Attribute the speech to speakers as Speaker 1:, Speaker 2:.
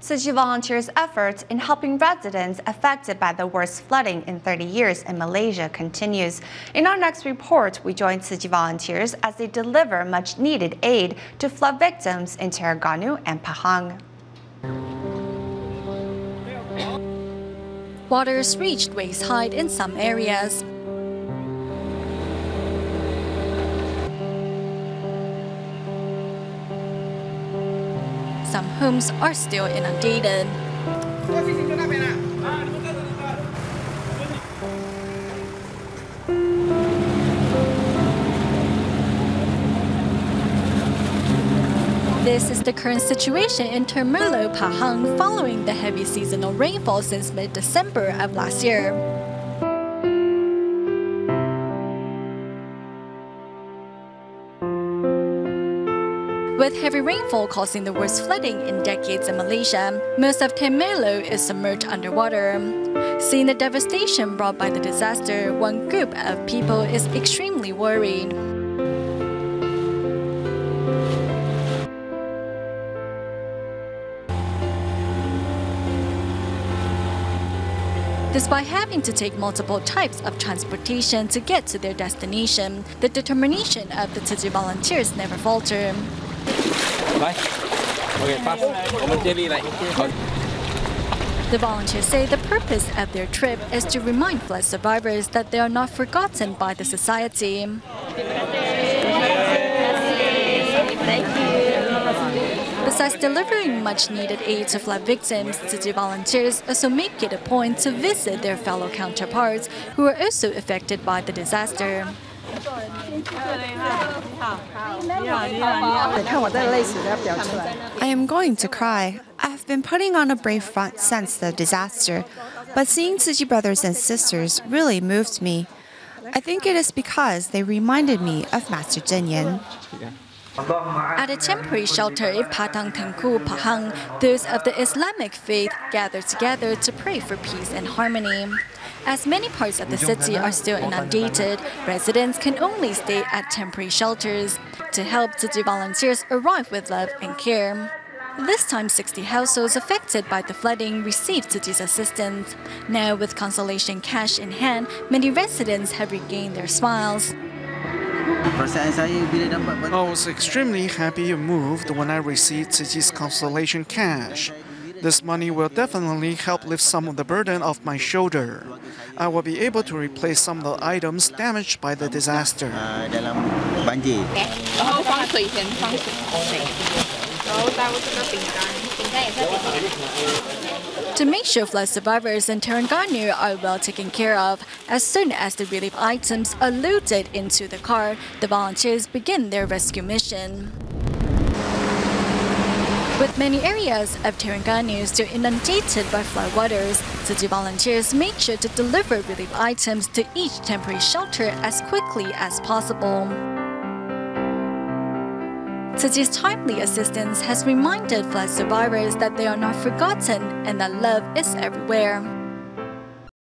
Speaker 1: Tzu Chi volunteers' efforts in helping residents affected by the worst flooding in 30 years in Malaysia continues. In our next report, we join Tzu Chi volunteers as they deliver much-needed aid to flood victims in Terengganu and Pahang.
Speaker 2: Waters reached waist height in some areas. Some homes are still inundated. This is the current situation in Terengganu and Pahang following the heavy seasonal rainfall since mid-December of last year. With heavy rainfall causing the worst flooding in decades in Malaysia, most of Terengganu is submerged underwater. Seeing the devastation brought by the disaster, one group of people is extremely worried. Despite having to take multiple types of transportation to get to their destination, the determination of the Tzu Chi volunteers never falter. The volunteers say the purpose of their trip is to remind flood survivors that they are not forgotten by the society. Besides delivering much-needed aid to flood victims, Tzu Chi volunteers also make it a point to visit their fellow counterparts who are also affected by the disaster.
Speaker 1: I am going to cry. I have been putting on a brave front since the disaster, but seeing Tzu Chi brothers and sisters really moved me. I think it is because they reminded me of Master Zhen Yan.
Speaker 2: At a temporary shelter in Terengganu, Pahang, those of the Islamic faith gathered together to pray for peace and harmony. As many parts of the city are still inundated, residents can only stay at temporary shelters. To help, Tzu Chi volunteers arrive with love and care. This time, 60 households affected by the flooding received Tzu Chi's assistance. Now, with consolation cash in hand, many residents have regained their smiles.
Speaker 3: I was extremely happy and moved when I received Tzu Chi's consolation cash. This money will definitely help lift some of the burden off my shoulder. I will be able to replace some of the items damaged by the disaster.
Speaker 2: To make sure flood survivors in Terengganu are well taken care of, as soon as the relief items are loaded into the car, the volunteers begin their rescue mission. With many areas of Terengganu still inundated by floodwaters, Tzu Chi volunteers make sure to deliver relief items to each temporary shelter as quickly as possible. Tzu Chi's timely assistance has reminded flood survivors that they are not forgotten and that love is everywhere.